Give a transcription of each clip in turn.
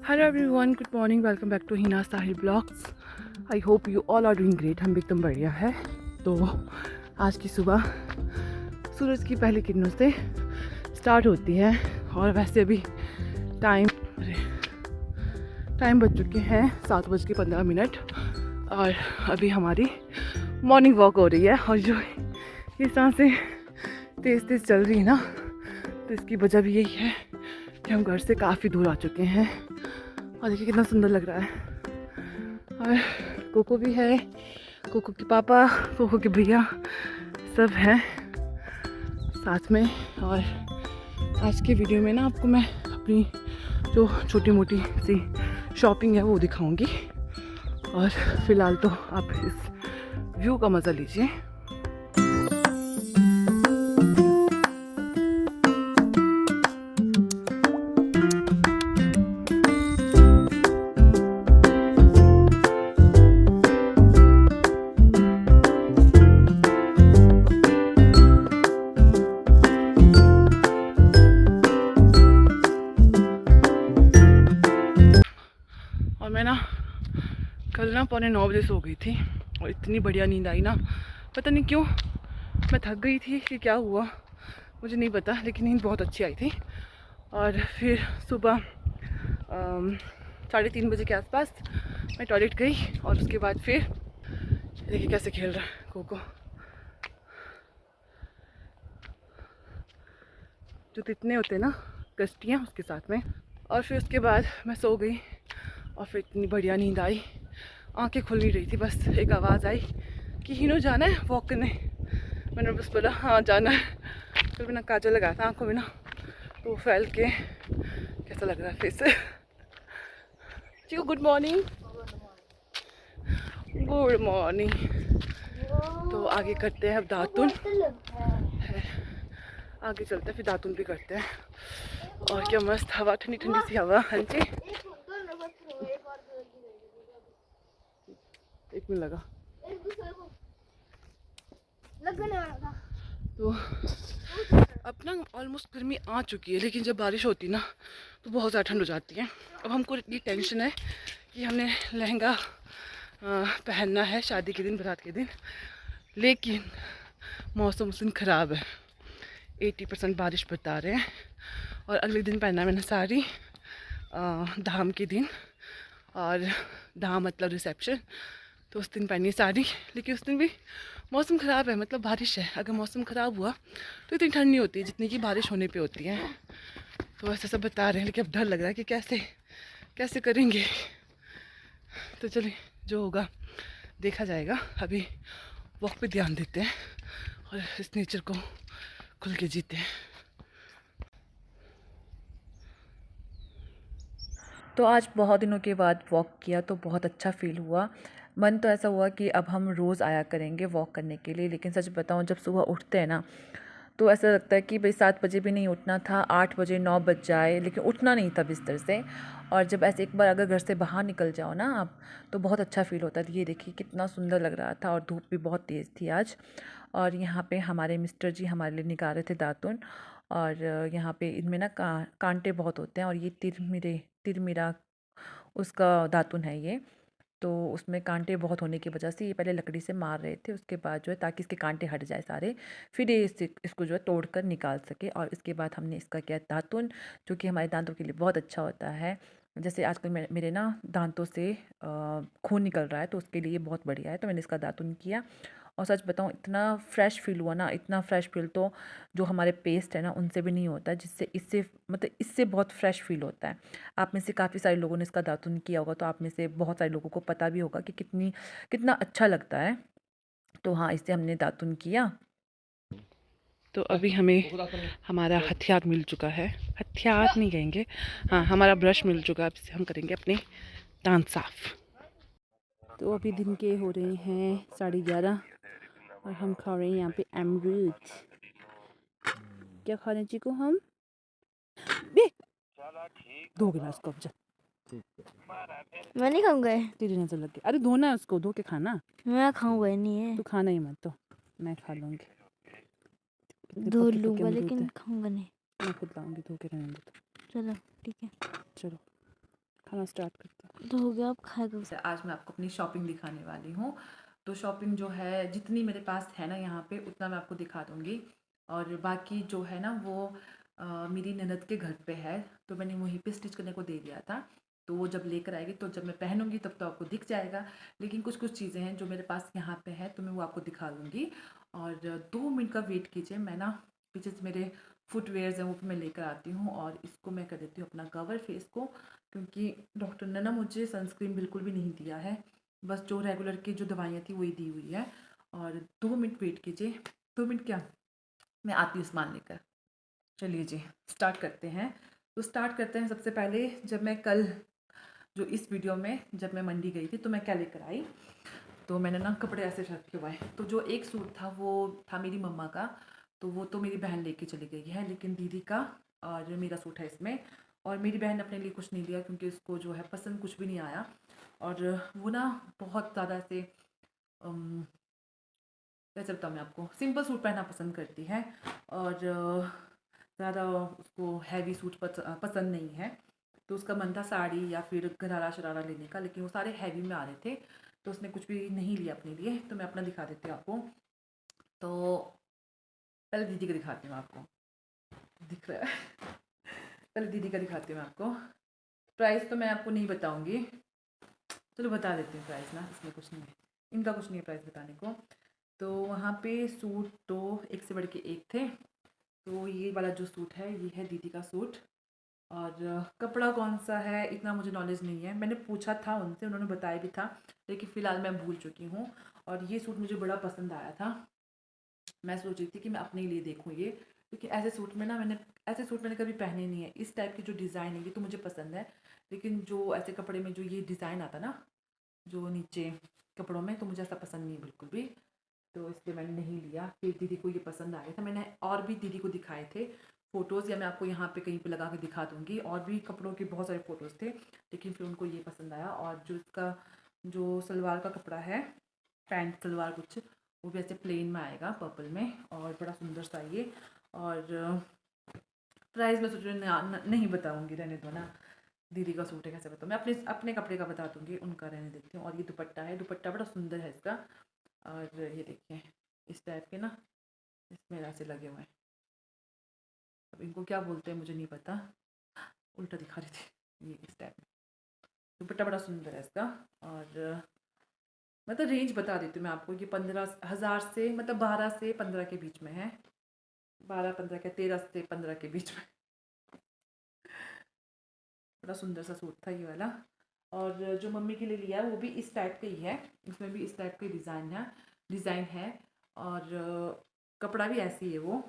Hello everyone, good morning, welcome back to Hina Sahil vlogs. I hope you all are doing great. हम भी एकदम बढ़िया है। तो आज की सुबह सूरज की पहली किरणों से स्टार्ट होती है और वैसे अभी टाइम बज चुके हैं 7:15 और अभी हमारी मॉर्निंग वॉक हो रही है। और जो इस तरह से तेज़ तेज़ चल रही है ना, तो इसकी वजह भी यही है कि हम घर से काफ़ी दूर आ चुके हैं। और देखिए कितना सुंदर लग रहा है। और कोको भी है, कोको के पापा, कोको के भैया सब हैं साथ में। और आज के वीडियो में ना आपको मैं अपनी जो छोटी मोटी सी शॉपिंग है वो दिखाऊंगी। और फ़िलहाल तो आप इस व्यू का मज़ा लीजिए। और मैं ना कल ना 9:15 सो गई थी और इतनी बढ़िया नींद आई ना, पता नहीं क्यों। मैं थक गई थी कि क्या हुआ मुझे नहीं पता, लेकिन नींद बहुत अच्छी आई थी। और फिर सुबह 3:30 बजे के आसपास मैं टॉयलेट गई और उसके बाद फिर देखिए कैसे खेल रहा है कोको। जो तितने होते हैं ना, कश्तियाँ, उसके साथ में। और फिर उसके बाद मैं सो गई और फिर इतनी बढ़िया नींद आई, आंखें खुल नहीं रही थी। बस एक आवाज़ आई कि हिनो जाना है वॉक करने। मैंने बस बोला हाँ जाना है। फिर मैंने काजल लगाया था आँखों में ना, तो वो फैल के कैसा लग रहा है फेस से। Chiku good morning. Good morning. तो आगे करते हैं अब दातुन है, आगे चलते हैं फिर दातुन भी करते हैं। और क्या मस्त हवा, ठंडी ठंडी सी हवा। हाँ जी, एक मिनट लगा। तो अब ना ऑलमोस्ट गर्मी आ चुकी है, लेकिन जब बारिश होती ना तो बहुत ज़्यादा ठंड हो जाती है। अब हमको इतनी टेंशन है कि हमने लहंगा पहनना है शादी के दिन, बारात के दिन, लेकिन मौसम उस दिन ख़राब है। 80% बारिश बता रहे हैं। और अगले दिन पहनना है मैंने साड़ी, धाम के दिन। और धाम मतलब रिसेप्शन, तो उस दिन पहनी साड़ी। लेकिन उस दिन भी मौसम ख़राब है, मतलब बारिश है। अगर मौसम ख़राब हुआ तो इतनी ठंड नहीं होती है जितनी कि बारिश होने पे होती है। तो ऐसा सब बता रहे हैं, लेकिन अब डर लग रहा है कि कैसे कैसे करेंगे। तो चलिए जो होगा देखा जाएगा। अभी वॉक पे ध्यान देते हैं और इस नेचर को खुल के जीते हैं। तो आज बहुत दिनों के बाद वॉक किया तो बहुत अच्छा फ़ील हुआ। मन तो ऐसा हुआ कि अब हम रोज़ आया करेंगे वॉक करने के लिए। लेकिन सच बताऊं, जब सुबह उठते हैं ना तो ऐसा लगता है कि भाई 7 बजे भी नहीं उठना था, 8 बजे 9 बज जाए, लेकिन उठना नहीं था बिस्तर से। और जब ऐसे एक बार अगर घर से बाहर निकल जाओ ना आप, तो बहुत अच्छा फ़ील होता है। ये देखिए कितना सुंदर लग रहा था और धूप भी बहुत तेज़ थी आज। और यहाँ पे हमारे मिस्टर जी हमारे लिए निकाल रहे थे दातुन। और यहाँ पे इनमें ना कांटे बहुत होते हैं, और ये तिरमिरा उसका दातुन है ये। तो उसमें कांटे बहुत होने की वजह से ये पहले लकड़ी से मार रहे थे, उसके बाद जो है ताकि इसके कांटे हट जाए सारे, फिर ये इसको जो है तोड़ कर निकाल सके। और इसके बाद हमने इसका किया दातुन, जो कि हमारे दांतों के लिए बहुत अच्छा होता है। जैसे आजकल मेरे ना दांतों से खून निकल रहा है, तो उसके लिए बहुत बढ़िया है। तो मैंने इसका दातुन किया और सच बताऊँ इतना फ़्रेश फ़ील हुआ ना, इतना फ़्रेश फ़ील तो जो हमारे पेस्ट है ना उनसे भी नहीं होता है, जिससे इससे मतलब इससे बहुत फ़्रेश फ़ील होता है। आप में से काफ़ी सारे लोगों ने इसका दातुन किया होगा, तो आप में से बहुत सारे लोगों को पता भी होगा कि कितना अच्छा लगता है। तो हाँ, इससे हमने दातुन किया। तो अभी हमें हमारा हथियार मिल चुका है। हथियार नहीं कहेंगे, हाँ हमारा ब्रश मिल चुका है। अब इससे हम करेंगे अपने दांत साफ। तो अभी दिन के हो रहे हैं 11:30 और हम खा रहे हैं यहाँ पे अमरूद। क्या खा रहे हैं चीकू हम? बे धो गिलास को अब जा। मैं नहीं खाऊंगा। तेरी नजर लग गई। अरे धोना है उसको, धो के खाना। मैं खाऊंगा नहीं है। तू खाना ही मत, तो मैं खा लूँगी। कितने धो पके पके लूंगा अमरूद लेकिन है। खाऊंगा नहीं। मैं खुद लाऊंगी धो के, रहने दो तो। चलो ठीक है। चलो खाना स्टार्ट करते हैं। तो हो गया, अब खाएगा। से आज मैं आपको अपनी शॉपिंग दिखाने वाली हूँ। तो शॉपिंग जो है जितनी मेरे पास है ना यहाँ पे उतना मैं आपको दिखा दूँगी, और बाकी जो है ना वो मेरी ननद के घर पे है, तो मैंने वहीं पे स्टिच करने को दे दिया था। तो वो जब लेकर आएगी तो जब मैं पहनूंगी तब तो आपको दिख जाएगा, लेकिन कुछ कुछ चीज़ें हैं जो मेरे पास यहाँ पे है तो मैं वो आपको दिखा दूँगी। और 2 मिनट का वेट कीजिए, मैं ना पीछे से मेरे फुटवेयर्स हैं वो भी मैं लेकर आती हूँ, और इसको मैं कर देती हूँ अपना कवर फेस को, क्योंकि डॉक्टर ने ना मुझे सनस्क्रीन बिल्कुल भी नहीं दिया है, बस जो रेगुलर की जो दवाइयाँ थी वही दी हुई है। और 2 मिनट वेट कीजिए, 2 मिनट क्या, मैं आती हूँ सामान लेकर। चलिए जी, स्टार्ट करते हैं। तो स्टार्ट करते हैं सबसे पहले, जब मैं कल जो इस वीडियो में जब मैं मंडी गई थी तो मैं क्या लेकर आई, तो मैंने ना कपड़े ऐसे रखे हुए हैं। तो जो एक सूट था वो था मेरी मम्मा का, तो वो तो मेरी बहन लेके चली गई है, लेकिन दीदी का और मेरा सूट है इसमें। और मेरी बहन ने अपने लिए कुछ नहीं लिया क्योंकि उसको जो है पसंद कुछ भी नहीं आया, और वो ना बहुत ज़्यादा ऐसे कैसे बताऊँ मैं आपको, सिंपल सूट पहनना पसंद करती है, और ज़्यादा उसको हैवी सूट पसंद नहीं है। तो उसका मन था साड़ी या फिर गरारा शरारा लेने का, लेकिन वो सारे हैवी में आ रहे थे, तो उसने कुछ भी नहीं लिया अपने लिए। तो मैं अपना दिखा देती हूँ आपको। तो पहले दीदी का दिखाती हूँ आपको, दिख रहा है पहले दीदी का दिखाती हूँ मैं आपको। प्राइस तो मैं आपको नहीं बताऊँगी, चलो बता देती हूँ प्राइस ना, इसमें कुछ नहीं है, इनका कुछ नहीं है प्राइस बताने को। तो वहाँ पे सूट तो एक से बढ़ के एक थे। तो ये वाला जो सूट है ये है दीदी का सूट, और कपड़ा कौन सा है इतना मुझे नॉलेज नहीं है, मैंने पूछा था उनसे, उन्होंने बताया भी था, लेकिन फ़िलहाल मैं भूल चुकी हूँ। और ये सूट मुझे बड़ा पसंद आया था, मैं सोच रही थी कि मैं अपने लिए देखूँ ये, क्योंकि ऐसे सूट मैंने कभी पहने नहीं है। इस टाइप की जो डिज़ाइन है ये तो मुझे पसंद है, लेकिन जो ऐसे कपड़े में जो ये डिज़ाइन आता ना जो नीचे कपड़ों में, तो मुझे ऐसा पसंद नहीं है बिल्कुल भी, तो इसलिए मैंने नहीं लिया। फिर दीदी को ये पसंद आ गया था, मैंने और भी दीदी को दिखाए थे फ़ोटोज़, या मैं आपको यहाँ पे कहीं पे लगा के दिखा दूँगी, और भी कपड़ों के बहुत सारे फ़ोटोज़ थे, लेकिन फिर उनको ये पसंद आया। और जो इसका जो सलवार का कपड़ा है, पैंट सलवार कुछ, वो भी ऐसे प्लेन में आएगा पर्पल में, और बड़ा सुंदर सा ये। और प्राइस मैं सोच रही नहीं बताऊँगी, रहने दो ना, दीदी का सूट है कैसे बताऊँ मैं, अपने अपने कपड़े का बता दूँगी, उनका रहने देती हूँ। और ये दुपट्टा है, दुपट्टा बड़ा सुंदर है इसका, और ये देखिए इस टाइप के ना इसमें ऐसे लगे हुए हैं, अब इनको क्या बोलते हैं मुझे नहीं पता, उल्टा दिखा रही थी, ये इस टाइप में दुपट्टा बड़ा सुंदर है इसका। और मतलब रेंज बता देती हूँ मैं आपको, ये 15,000 से मतलब 12 से 15 के बीच में है, 12-15 के 13 से 15 के बीच में, बड़ा सुंदर सा सूट था ये वाला। और जो मम्मी के लिए लिया है वो भी इस टाइप का ही है, इसमें भी इस टाइप के डिज़ाइन है, और कपड़ा भी ऐसी है वो।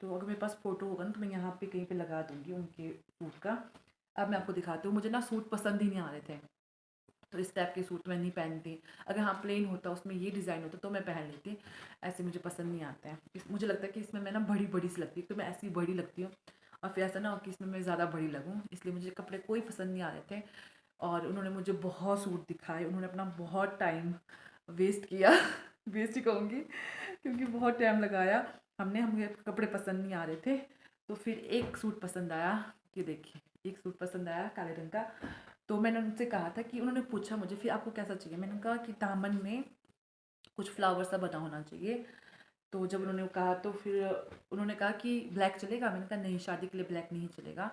तो अगर मेरे पास फ़ोटो होगा ना तो मैं यहाँ पे कहीं पे लगा दूँगी उनके सूट का। अब मैं आपको दिखाती हूँ, मुझे ना सूट पसंद ही नहीं आ रहे थे, तो इस टाइप के सूट मैं नहीं पहनती। अगर हाँ प्लेन होता उसमें ये डिज़ाइन होता तो मैं पहन लेती, ऐसे मुझे पसंद नहीं आते हैं। मुझे लगता है कि इसमें मैं ना बड़ी बड़ी सी लगती हूँ, तो मैं ऐसी बड़ी लगती हूँ, और फिर ऐसा ना हो कि इसमें मैं ज़्यादा बड़ी लगूँ, इसलिए मुझे कपड़े कोई पसंद नहीं आ रहे थे। और उन्होंने मुझे बहुत सूट दिखाए, उन्होंने अपना बहुत टाइम वेस्ट किया वेस्ट ही कहूँगी, क्योंकि बहुत टाइम लगाया हमें कपड़े पसंद नहीं आ रहे थे। तो फिर एक सूट पसंद आया, ये देखिए एक सूट पसंद आया काले रंग का। तो मैंने उनसे कहा था कि, उन्होंने पूछा मुझे फिर आपको कैसा चाहिए, मैंने कहा कि दामन में कुछ फ्लावर सा बना होना चाहिए। तो जब उन्होंने कहा तो फिर उन्होंने कहा कि ब्लैक चलेगा, मैंने कहा नहीं शादी के लिए ब्लैक नहीं चलेगा।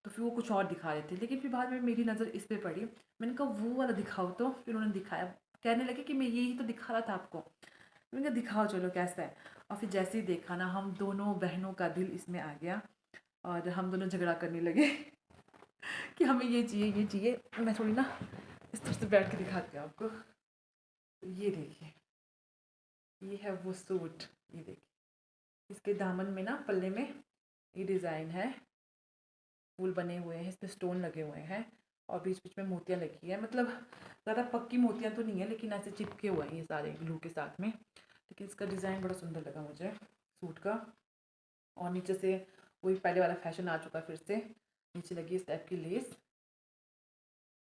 तो फिर वो कुछ और दिखा रहे थे, लेकिन फिर बाद में मेरी नज़र इस पे पड़ी, मैंने कहा वो वाला दिखाओ, तो फिर उन्होंने दिखाया, कहने लगे कि मैं यही तो दिखा रहा था आपको, मैंने कहा दिखाओ चलो कैसा है। और फिर जैसे ही देखा ना, हम दोनों बहनों का दिल इसमें आ गया, और हम दोनों झगड़ा करने लगे कि हमें ये चाहिए। मैं थोड़ी ना इस तरह से बैठ के दिखाती हूँ आपको, तो ये देखिए ये है वो सूट, ये देखिए इसके दामन में ना पल्ले में ये डिज़ाइन है, फूल बने हुए हैं, इसमें स्टोन लगे हुए हैं, और बीच बीच में मोतियाँ लगी है, मतलब ज़्यादा पक्की मोतियाँ तो नहीं है, लेकिन ऐसे चिपके हुए हैं ये सारे ग्लू के साथ में। लेकिन इसका डिज़ाइन बड़ा सुंदर लगा मुझे सूट का, और नीचे से वही पहले वाला फैशन आ चुका, फिर से नीचे लगी इस टाइप की लेस,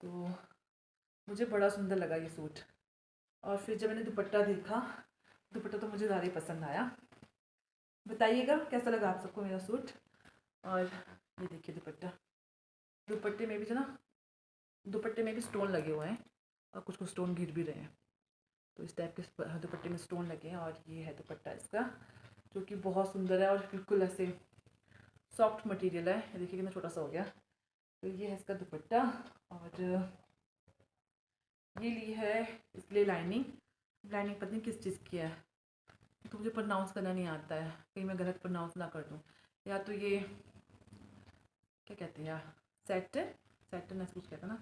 तो मुझे बड़ा सुंदर लगा ये सूट। और फिर जब मैंने दुपट्टा देखा, दुपट्टा तो मुझे ज़्यादा ही पसंद आया। बताइएगा कैसा लगा आप सबको मेरा सूट। और ये देखिए दुपट्टा, दुपट्टे में भी जो ना दुपट्टे में भी स्टोन लगे हुए हैं और कुछ कुछ स्टोन गिर भी रहे हैं। तो इस टाइप के दुपट्टे में स्टोन लगे हैं और ये है दुपट्टा इसका, जो कि बहुत सुंदर है और बिल्कुल ऐसे सॉफ्ट मटेरियल है। ये देखिए कितना छोटा सा हो गया। तो ये है इसका दुपट्टा और ये ली है इसके लिए लाइनिंग। लाइनिंग पता नहीं किस चीज़ की है, तो मुझे प्रोनाउंस करना नहीं आता है, कहीं मैं गलत प्रोनाउंस ना कर दूँ। या तो ये क्या कहते हैं यार, सैटन ऐसा कुछ कहता ना,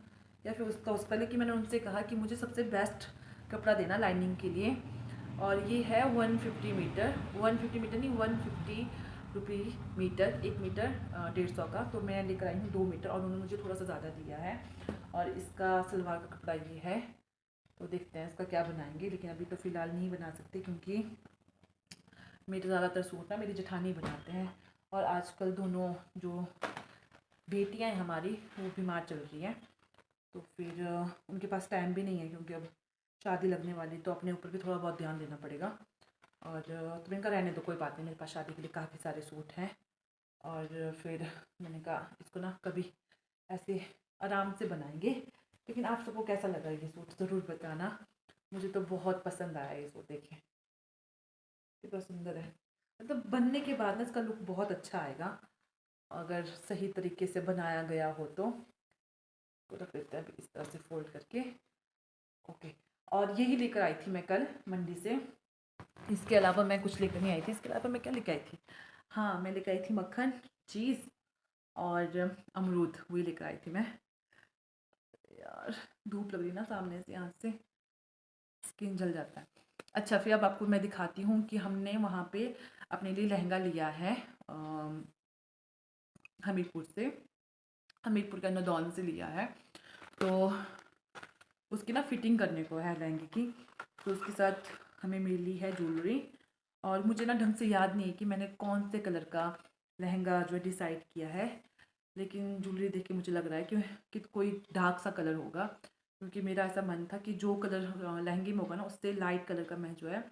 या फिर उसका लेकिन मैंने उनसे कहा कि मुझे सबसे बेस्ट कपड़ा देना लाइनिंग के लिए। और ये है 150 मीटर, 150 मीटर नहीं 150 रुपी मीटर, 1 मीटर 150 का। तो मैं लेकर आई हूँ 2 मीटर और उन्होंने मुझे थोड़ा सा ज़्यादा दिया है। और इसका सलवार का कपड़ा ये है। तो देखते हैं इसका क्या बनाएंगे, लेकिन अभी तो फ़िलहाल नहीं बना सकते क्योंकि मेरे ज़्यादातर सूट ना मेरी जेठानी बनाते हैं। और आजकल दोनों जो बेटियां हैं हमारी वो बीमार चल रही हैं, तो फिर उनके पास टाइम भी नहीं है क्योंकि अब शादी लगने वाली, तो अपने ऊपर भी थोड़ा बहुत ध्यान देना पड़ेगा। और तो इनका रहने दो, कोई बात नहीं, मेरे पास शादी के लिए काफ़ी सारे सूट हैं। और फिर मैंने कहा इसको ना कभी ऐसे आराम से बनाएंगे। लेकिन आप सबको कैसा लगा ये सूट ज़रूर बताना, मुझे तो बहुत पसंद आया ये सूट। देखें कितना सुंदर है, मतलब बनने के बाद ना इसका लुक बहुत अच्छा आएगा अगर सही तरीके से बनाया गया हो तो रख देते हैं इस तरह से फोल्ड करके। ओके, और यही लेकर आई थी मैं कल मंडी से। इसके अलावा मैं कुछ लेकर नहीं आई थी। इसके अलावा मैं क्या लेकर आई थी, हाँ मैं लेकर आई थी मक्खन, चीज़ और अमरूद, वही लेकर आई थी मैं। यार धूप लग रही ना सामने से, यहाँ से स्किन जल जाता है। अच्छा फिर अब आपको मैं दिखाती हूँ कि हमने वहाँ पे अपने लिए लहंगा लिया है हमीरपुर से, हमीरपुर का नदौन से लिया है। तो उसकी ना फिटिंग करने को है लहंगे की, तो उसके साथ हमें मिली है ज्वेलरी। और मुझे ना ढंग से याद नहीं है कि मैंने कौन से कलर का लहंगा जो है डिसाइड किया है, लेकिन ज्वेलरी देख के मुझे लग रहा है कि कोई डार्क सा कलर होगा, क्योंकि मेरा ऐसा मन था कि जो कलर लहंगे में होगा ना उससे लाइट कलर का मैं जो है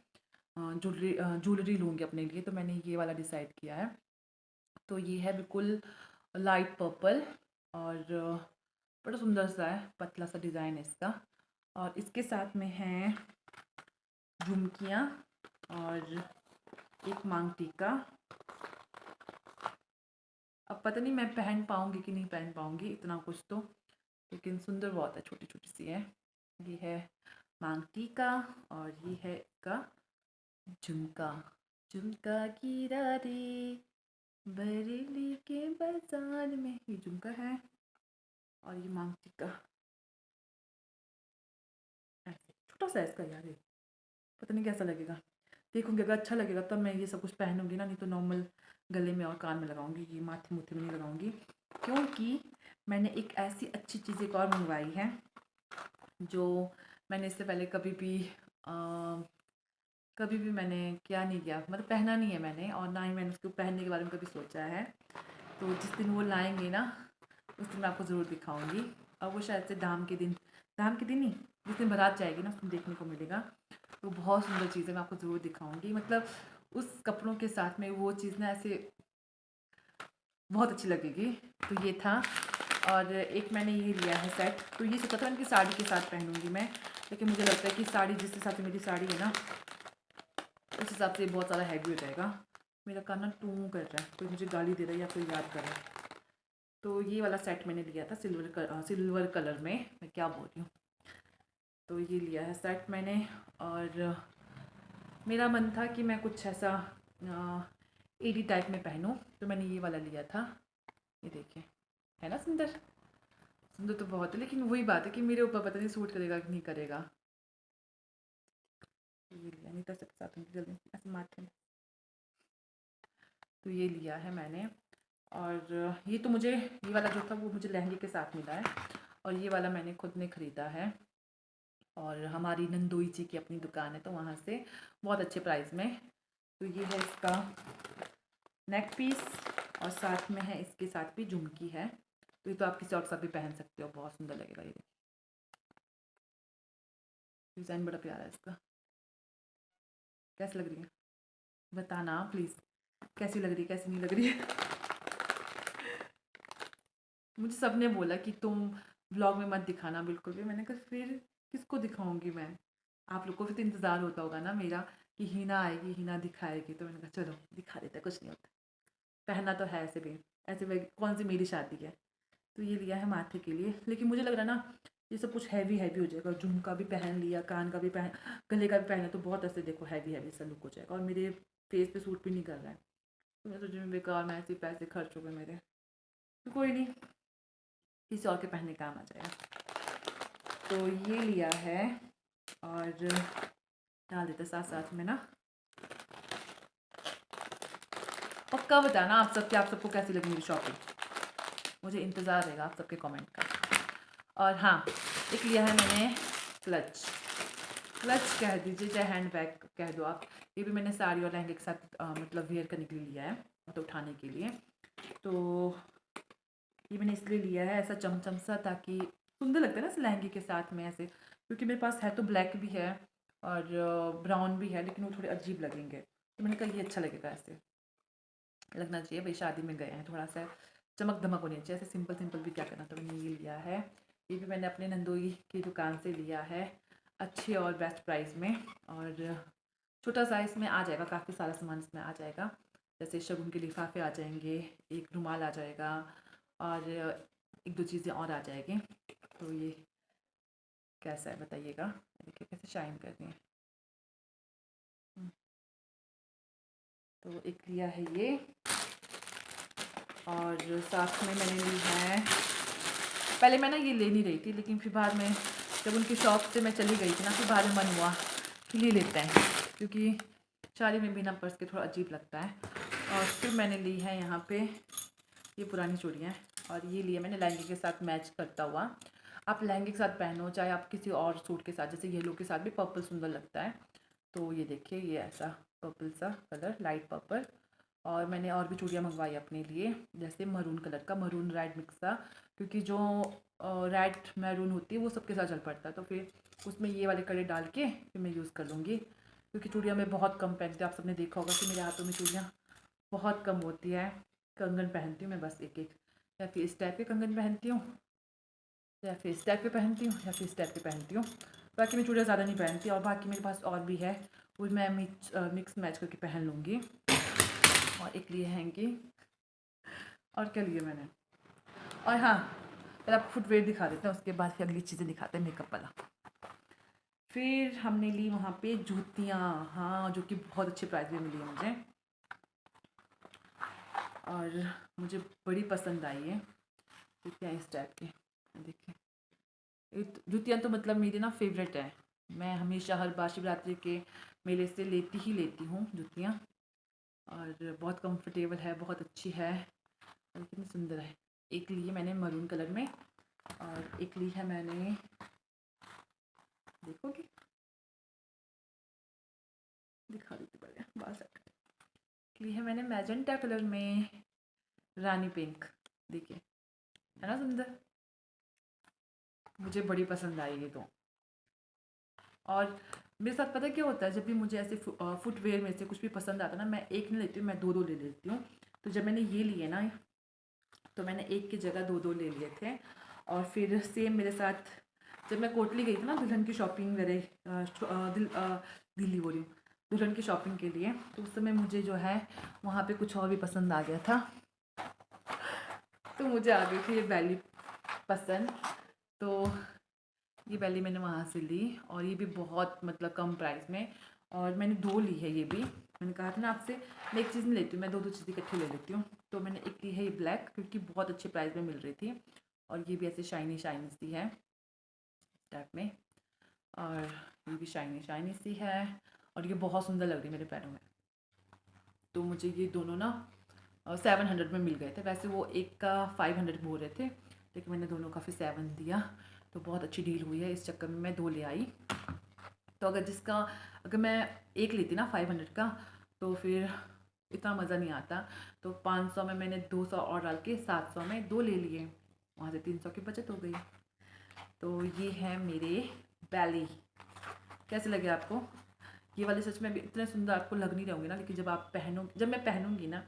ज्वेलरी लूँगी अपने लिए। तो मैंने ये वाला डिसाइड किया है। तो ये है बिल्कुल लाइट पर्पल और बड़ा सुंदर सा है, पतला सा डिज़ाइन है इसका। और इसके साथ में है झुमकियाँ और एक मांग टीका। अब पता नहीं मैं पहन पाऊँगी कि नहीं पहन पाऊँगी इतना कुछ तो, लेकिन सुंदर बहुत है, छोटी छोटी सी है। ये है मांग टीका और ये है इसका झुमका। झुमका गिरा रे बरेली के बाजार में, ये झुमका है और ये मांग टीका ऐसे छोटा सा है इसका। यार ये पता नहीं कैसा लगेगा, देखूँगी अगर अच्छा लगेगा तब मैं ये सब कुछ पहनूंगी ना, नहीं तो नॉर्मल गले में और कान में लगाऊंगी, ये माथे मुथे में नहीं लगाऊंगी। क्योंकि मैंने एक ऐसी अच्छी चीज़ एक और मंगवाई है जो मैंने इससे पहले कभी भी मैंने क्या नहीं किया, मतलब पहना नहीं है मैंने, और ना ही मैंने उसको पहनने के बारे में कभी सोचा है। तो जिस दिन वो लाएंगे ना उस दिन मैं आपको ज़रूर दिखाऊंगी। और वो शायद से धाम के दिन ही जिस दिन बारात जाएगी ना उस दिन देखने को मिलेगा। तो बहुत सुंदर चीज़ है, मैं आपको ज़रूर दिखाऊंगी। मतलब उस कपड़ों के साथ में वो चीज़ ना ऐसे बहुत अच्छी लगेगी। तो ये था। और एक मैंने ये लिया है सेट, तो ये सोचा था इनकी साड़ी के साथ पहनूंगी मैं, लेकिन मुझे लगता है कि साड़ी जिस हिसाब से मेरी साड़ी है ना उस हिसाब से बहुत ज़्यादा हैवी हो जाएगा। मेरा कान ना टू कर रहा है, कोई मुझे गाली दे रहा है या कोई याद कर रहा है। तो ये वाला सेट मैंने लिया था सिल्वर कलर में, मैं क्या बोल रही हूँ। तो ये लिया है सेट मैंने। और मेरा मन था कि मैं कुछ ऐसा एडी टाइप में पहनूं, तो मैंने ये वाला लिया था। ये देखिए है ना सुंदर, सुंदर तो बहुत है, लेकिन वही बात है कि मेरे ऊपर पता नहीं सूट करेगा कि नहीं करेगा। तो ये लिया, नहीं तो सबके साथ जल्दी ऐसे माथे में। तो ये लिया है मैंने। और ये तो मुझे ये वाला जो था वो मुझे लहंगे के साथ मिला है, और ये वाला मैंने खुद ने ख़रीदा है। और हमारी नंदोई जी की अपनी दुकान है, तो वहाँ से बहुत अच्छे प्राइस में। तो ये है इसका नेक पीस और साथ में है इसके साथ भी झुमकी है। तो ये तो आप किसी और के साथ भी पहन सकते हो, बहुत सुंदर लगेगा। ये डिज़ाइन बड़ा प्यारा है इसका, कैसी लग रही है बताना प्लीज़, कैसी लग रही है कैसी नहीं लग रही है। मुझे सबने बोला कि तुम व्लॉग में मत दिखाना बिल्कुल भी। मैंने कहा फिर किसको दिखाऊंगी मैं, आप लोग को भी तो इंतज़ार होता होगा ना मेरा कि हीना आएगी, हीना दिखाएगी। तो मैंने कहा चलो दिखा देते, कुछ नहीं होता, पहनना तो है ऐसे भी, ऐसे भी कौन सी मेरी शादी है। तो ये लिया है माथे के लिए, लेकिन मुझे लग रहा है ना ये सब कुछ हैवी हैवी हो जाएगा। झुमका भी पहन लिया, कान का भी पहन, गले का भी पहना, तो बहुत ऐसे देखो हैवी हैवी सा लुक हो जाएगा और मेरे फेस पे सूट भी नहीं कर रहा है। तो मैं सोच रही हूँ बेकार में ऐसे पैसे खर्च हो गए मेरे। तो कोई नहीं, किसी और के पहनने काम आ जाएगा। तो ये लिया है और डाल देते साथ साथ में ना। पक्का बताना आप सबको कैसी लगी मेरी शॉपिंग, मुझे इंतज़ार रहेगा आप सबके कमेंट का। और हाँ, एक लिया है मैंने क्लच, क्लच कह दीजिए चाहे हैंड बैग कह दो आप। ये भी मैंने साड़ी और लहंगे के साथ मतलब वेयर करने के लिए लिया है, मतलब उठाने के लिए। तो ये मैंने इसलिए लिया है ऐसा चमचम सा, ताकि सुंदर लगता है ना इस लहंगे के साथ में ऐसे, क्योंकि मेरे पास है तो ब्लैक भी है और ब्राउन भी है, लेकिन वो थोड़े अजीब लगेंगे। तो मैंने कहा ये अच्छा लगेगा, ऐसे लगना चाहिए भाई शादी में गए हैं, थोड़ा सा चमक धमक होनी चाहिए, ऐसे सिंपल सिंपल भी क्या करना। तो मैंने ये लिया है, ये भी मैंने अपने नंदोई की दुकान से लिया है, अच्छे और बेस्ट प्राइस में। और छोटा साइज़ में आ जाएगा, काफ़ी सारा सामान इसमें आ जाएगा, जैसे शगुन के लिफाफे आ जाएंगे, एक रुमाल आ जाएगा और एक दो चीज़ें और आ जाएगी। तो ये कैसा है बताइएगा, देखिए कैसे शाइन कर रही है। तो एक लिया है ये, और साथ में मैंने ली है, पहले मैं ना ये ले नहीं रही थी, लेकिन फिर बाद में जब उनकी शॉप से मैं चली गई थी ना, फिर बाद में मन हुआ कि ले लेते हैं, क्योंकि शादी में बिना पर्स के थोड़ा अजीब लगता है। और फिर मैंने ली है यहाँ पे ये पुरानी चूड़ियाँ, और ये लिए मैंने लहंगे के साथ मैच करता हुआ। आप लहंगे के साथ पहनो चाहे आप किसी और सूट के साथ, जैसे येलो के साथ भी पर्पल सुंदर लगता है। तो ये देखिए ये ऐसा पर्पल सा कलर, लाइट पर्पल। और मैंने और भी चूड़ियाँ मंगवाई अपने लिए, जैसे मरून कलर का, मरून रेड मिक्स था, क्योंकि जो रेड मैरून होती है वो सबके साथ चल पड़ता है। तो फिर उसमें ये वाले कलर डाल के फिर मैं यूज़ कर लूँगी, क्योंकि चूड़ियाँ मैं बहुत कम पहनती हूँ। आप सबने देखा होगा कि मेरे हाथों में चूड़ियाँ बहुत कम होती है। कंगन पहनती हूँ मैं बस एक एक, या फिर इस टाइप के कंगन पहनती हूँ, या फिर इस टाइप के पहनती हूँ, या फिर इस टाइप के पहनती हूँ। बाकी मैं चूड़ियाँ ज़्यादा नहीं पहनती, और बाकी मेरे पास और भी है, वो मैं मिक्स मैच करके पहन लूँगी। और एक लिए हैंगी, और क्या लिए मैंने, और हाँ पहले आपको फुटवेयर दिखा देते हैं, उसके बाद फिर अगली चीज़ें दिखाते हैं मेकअप वाला। फिर हमने ली वहाँ पे जूतियाँ, हाँ, जो कि बहुत अच्छे प्राइस में मिली है मुझे, और मुझे बड़ी पसंद आई है जूतियाँ इस टाइप की। देखिए जूतियाँ तो मतलब मेरी ना फेवरेट है, मैं हमेशा हर बार शिवरात्रि के मेले से लेती हूँ जूतियाँ, और बहुत कंफर्टेबल है, बहुत अच्छी है और कितनी सुंदर है। एक ली है मैंने मरून कलर में, और एक ली है मैंने, देखोगे दिखा देती पड़े बाल सेट, ली है मैंने मैजेंटा कलर में, रानी पिंक, देखिए है ना सुंदर, मुझे बड़ी पसंद आई ये तो। और मेरे साथ पता क्या होता है, जब भी मुझे ऐसे फुटवेयर में से कुछ भी पसंद आता है ना, मैं एक नहीं लेती हूँ, मैं दो दो ले लेती हूँ। तो जब मैंने ये लिए ना, तो मैंने एक की जगह दो दो ले लिए थे। और फिर सेम मेरे साथ जब मैं कोटली गई थी ना दुल्हन की शॉपिंग दिल्ली बोली हूँ, दुल्हन की शॉपिंग के लिए, तो उस समय मुझे जो है वहाँ पे कुछ और भी पसंद आ गया था। तो मुझे आ गई थी ये बैली पसंद, तो ये बैली मैंने वहाँ से ली, और ये भी बहुत मतलब कम प्राइस में, और मैंने दो ली है ये भी। मैंने कहा था ना आपसे मैं एक चीज़ नहीं लेती हूँ, मैं दो दो चीज़ें इकट्ठी ले लेती हूँ। तो मैंने एक ली है ये ब्लैक, क्योंकि बहुत अच्छे प्राइस में मिल रही थी, और ये भी ऐसे शाइनी शाइनी सी है टाइप में, और ये भी शाइनी शाइनी सी है, और ये बहुत सुंदर लग रही है मेरे पैरों में। तो मुझे ये दोनों ना 700 में मिल गए थे, वैसे वो एक का 500 बोल रहे थे, लेकिन मैंने दोनों का फिर 7 दिया। तो बहुत अच्छी डील हुई है, इस चक्कर में मैं दो ले आई। तो अगर मैं एक लेती ना 500 का, तो फिर इतना मज़ा नहीं आता। तो 500 में मैंने 200 और डाल के 700 में दो ले लिए, वहाँ से 300 की बचत हो गई। तो ये है मेरे बैली, कैसे लगे आपको ये वाले? सच में भी इतने सुंदर आपको लग नहीं रहोगे ना, लेकिन जब मैं पहनूंगी ना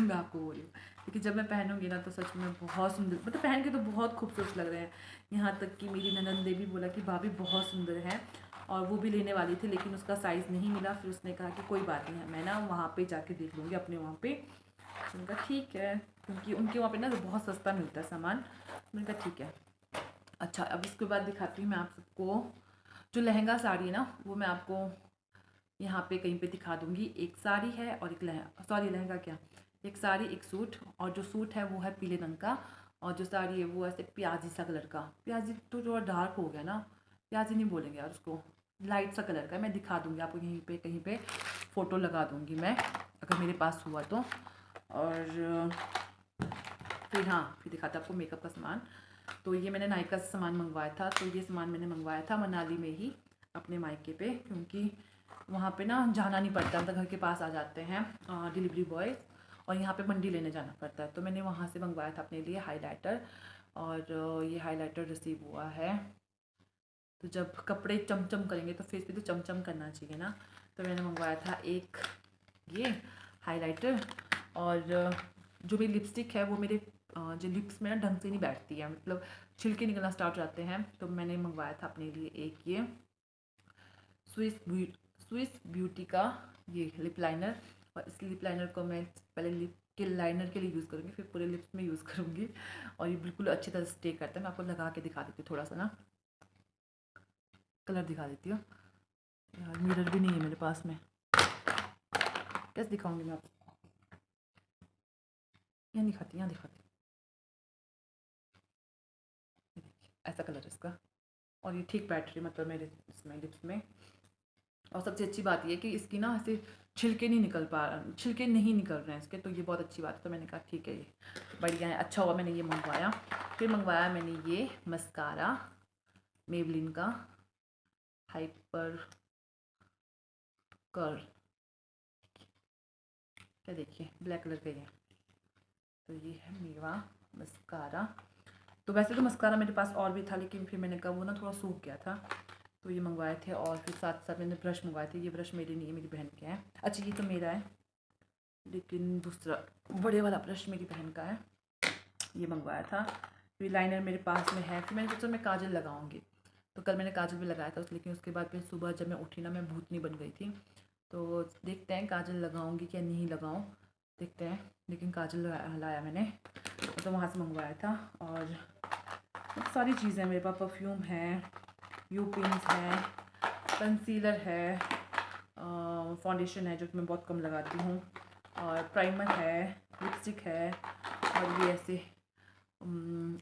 मैं आपको बोल रही हूँ लेकिन जब मैं पहनूंगी ना तो सच में बहुत सुंदर, मतलब पहन के तो बहुत खूबसूरत लग रहे हैं। यहाँ तक कि मेरी ननंद ने भी बोला कि भाभी बहुत सुंदर है, और वो भी लेने वाली थी लेकिन उसका साइज़ नहीं मिला। फिर उसने कहा कि कोई बात नहीं है, मैं ना वहाँ पे जाके देख लूँगी अपने वहाँ पे। तो उनका ठीक है, क्योंकि उनके वहाँ पे ना तो बहुत सस्ता मिलता है सामान। मैंने कहा ठीक है। अच्छा, अब इसके बाद दिखाती हूँ मैं आप सबको जो लहंगा साड़ी है ना, वो मैं आपको यहाँ पे कहीं पे दिखा दूँगी। एक साड़ी है और एक लहंगा, सॉरी लहंगा क्या, एक साड़ी एक सूट, और जो सूट है वो है पीले रंग का, और जो साड़ी है वो ऐसे प्याजी सा कलर का। प्याजी तो थोड़ा डार्क हो गया ना, प्याजी नहीं बोलेंगे यार उसको, लाइट सा कलर का। मैं दिखा दूँगी आपको, यहीं पे कहीं पे फ़ोटो लगा दूँगी मैं, अगर मेरे पास हुआ तो। और फिर हाँ, फिर दिखाता आपको मेकअप का सामान। तो ये मैंने नायका से सामान मंगवाया था। तो ये सामान मैंने मंगवाया था मनाली में ही अपने मायके पे, क्योंकि वहाँ पे ना जाना नहीं पड़ता, मतलब घर के पास आ जाते हैं डिलीवरी बॉयज़, और यहाँ पे मंडी लेने जाना पड़ता है। तो मैंने वहाँ से मंगवाया था अपने लिए हाइलाइटर, और ये हाइलाइटर रिसीव हुआ है। तो जब कपड़े चमचम करेंगे तो फेस पे तो चमचम करना चाहिए ना। तो मैंने मंगवाया था एक ये हाइलाइटर, और जो मेरी लिपस्टिक है वो मेरे जो लिप्स में ना ढंग से नहीं बैठती है, मतलब छिलके निकलना स्टार्ट हो जाते हैं। तो मैंने मंगवाया था अपने लिए एक ये स्विस ब्यूटी का ये लिप लाइनर। और इस लिप लाइनर को मैं पहले लिप के लाइनर के लिए यूज़ करूँगी, फिर पूरे लिप्स में यूज़ करूँगी, और ये बिल्कुल अच्छी तरह स्टे करता है। मैं आपको लगा के दिखा देती हूँ, थोड़ा सा ना कलर दिखा देती हूँ। यार मिरर भी नहीं है मेरे पास में, कैसे दिखाऊंगी मैं आपको। यहाँ दिखाती, यहाँ दिखाती, ऐसा कलर इसका, और ये ठीक बैठ रही है मतलब मेरे इसमें लिप्स में। और सबसे अच्छी बात ये कि इसकी ना ऐसे छिलके नहीं निकल रहे हैं इसके, तो ये बहुत अच्छी बात है। तो मैंने कहा ठीक है, ये बढ़िया है, अच्छा हुआ मैंने ये मंगवाया। फिर मंगवाया मैंने ये मस्कारा मेबलिन का हाइपर कर, क्या देखिए ब्लैक कलर का ये। तो ये है मेरा मस्कारा। तो वैसे तो मस्कारा मेरे पास और भी था, लेकिन फिर मैंने कहा वो ना थोड़ा सूख गया था, तो ये मंगवाए थे। और फिर साथ साथ मैंने ब्रश मंगवाए थे। ये ब्रश मेरे नहीं है, मेरी बहन के हैं। अच्छा, ये तो मेरा है, लेकिन दूसरा बड़े वाला ब्रश मेरी बहन का है, ये मंगवाया था। फिर लाइनर मेरे पास में है। फिर मैंने सोचा मैं काजल लगाऊंगी, तो कल मैंने काजल भी लगाया था, लेकिन उसके बाद फिर सुबह जब मैं उठी ना, मैं भूतनी बन गई थी। तो देखते हैं काजल लगाऊंगी क्या नहीं लगाऊं, देखते हैं। लेकिन काजल लाया मैंने, तो वहाँ से मंगवाया था। और सारी चीज़ें मेरे पास, परफ्यूम है, यू पिन्स है, कंसीलर है, फाउंडेशन है जो कि मैं बहुत कम लगाती हूँ, और प्राइमर है, लिपस्टिक है, और ये ऐसे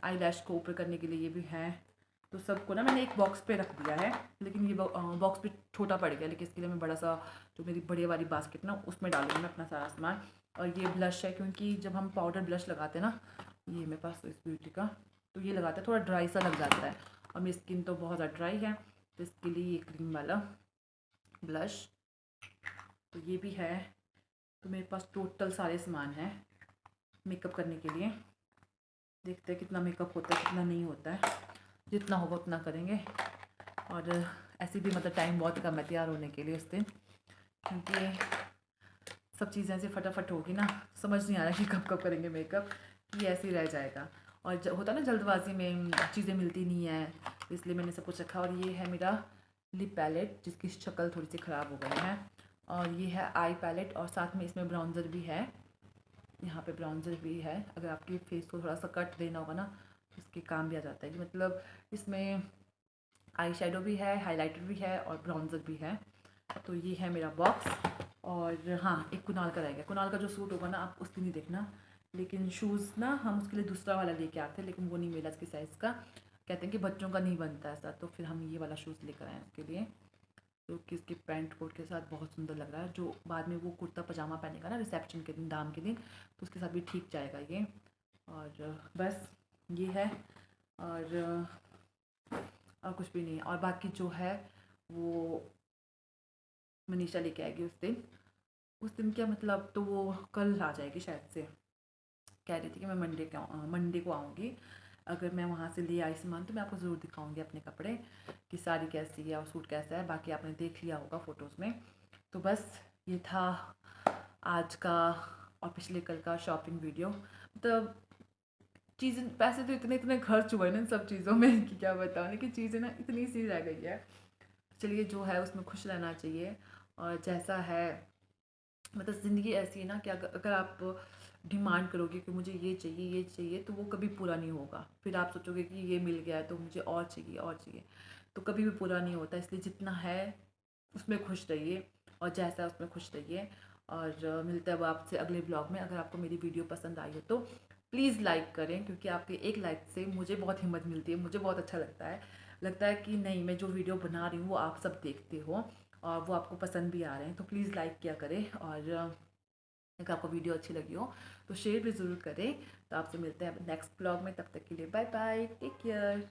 आई लैश को ऊपर करने के लिए ये भी है। तो सबको ना मैंने एक बॉक्स पे रख दिया है, लेकिन ये बॉक्स पे छोटा पड़ गया, लेकिन इसके लिए मैं बड़ा सा जो मेरी बड़े वाली बास्केट ना उसमें डालूंगी मैं अपना सारा सामान। और ये ब्लश है, क्योंकि जब हम पाउडर ब्लश लगाते हैं ना, ये मेरे पास इस ब्यूटी का, तो ये लगाते हैं थोड़ा ड्राई सा लग जाता है, और मेरी स्किन तो बहुत ज़्यादा ड्राई है, तो इसके लिए ये क्रीम वाला ब्लश, तो ये भी है। तो मेरे पास टोटल सारे सामान हैं मेकअप करने के लिए। देखते हैं कितना मेकअप होता है कितना नहीं होता है, जितना होगा उतना करेंगे। और ऐसे भी मतलब टाइम बहुत कम है तैयार होने के लिए उस दिन, क्योंकि सब चीज़ें ऐसे फटाफट होगी ना, समझ नहीं आ रहा कि कब कब करेंगे मेकअप, ये ऐसे ही रह जाएगा। और होता ना जल्दबाजी में चीज़ें मिलती नहीं है, इसलिए मैंने सब कुछ रखा। और ये है मेरा लिप पैलेट, जिसकी शक्ल थोड़ी सी ख़राब हो गई है। और ये है आई पैलेट, और साथ में इसमें ब्राउन्ज़र भी है, यहाँ पे ब्राउन्ज़र भी है। अगर आपके फेस को थोड़ा सा कट देना होगा ना, इसके काम भी आ जाता है। मतलब इसमें आई शेडो भी है, हाइलाइटर भी है, और ब्राउन्ज़र भी है। तो ये है मेरा बॉक्स। और हाँ, एक कुणाल का रह गया। कुणाल का जो सूट होगा ना, आप उस दिन ही देखना। लेकिन शूज़ ना हम उसके लिए दूसरा वाला लेके आते हैं, लेकिन वो नहीं मिला इसके साइज़ का। कहते हैं कि बच्चों का नहीं बनता ऐसा, तो फिर हम ये वाला शूज़ लेकर आए उसके लिए, जो कि इसके पैंट कोट के साथ बहुत सुंदर लग रहा है। जो बाद में वो कुर्ता पजामा पहनेगा ना रिसेप्शन के दिन, दाम के दिन, तो उसके साथ भी ठीक जाएगा ये। और बस ये है, और कुछ भी नहीं। और बाकी जो है वो मनीषा लेके आएगी उस दिन क्या मतलब, तो वो कल आ जाएगी शायद से। कह रही थी कि मैं मंडे को आऊँगी। अगर मैं वहाँ से ले आई सामान तो मैं आपको ज़रूर दिखाऊंगी अपने कपड़े कि साड़ी कैसी है और सूट कैसा है। बाकी आपने देख लिया होगा फ़ोटोज़ में। तो बस ये था आज का और पिछले कल का शॉपिंग वीडियो। मतलब चीज़ें, पैसे तो इतने इतने खर्च हुए ना इन सब चीज़ों में कि क्या बताऊँ, लेकिन चीज़ें ना इतनी सी रह गई है। चलिए जो है उसमें खुश रहना चाहिए, और जैसा है मतलब ज़िंदगी ऐसी है ना कि अगर आप डिमांड करोगे कि मुझे ये चाहिए, तो वो कभी पूरा नहीं होगा। फिर आप सोचोगे कि ये मिल गया है तो मुझे और चाहिए, तो कभी भी पूरा नहीं होता। इसलिए जितना है उसमें खुश रहिए, और जैसा है उसमें खुश रहिए। और मिलते हैं अब आपसे अगले ब्लॉग में। अगर आपको मेरी वीडियो पसंद आई हो तो प्लीज़ लाइक करें, क्योंकि आपके एक लाइक से मुझे बहुत हिम्मत मिलती है, मुझे बहुत अच्छा लगता है कि नहीं, मैं जो वीडियो बना रही हूँ वो आप सब देखते हो और वो आपको पसंद भी आ रहे हैं। तो प्लीज़ लाइक किया करें, और अगर आपको वीडियो अच्छी लगी हो तो शेयर भी ज़रूर करें। तो आपसे मिलते हैं नेक्स्ट ब्लॉग में, तब तक के लिए बाय बाय, टेक केयर।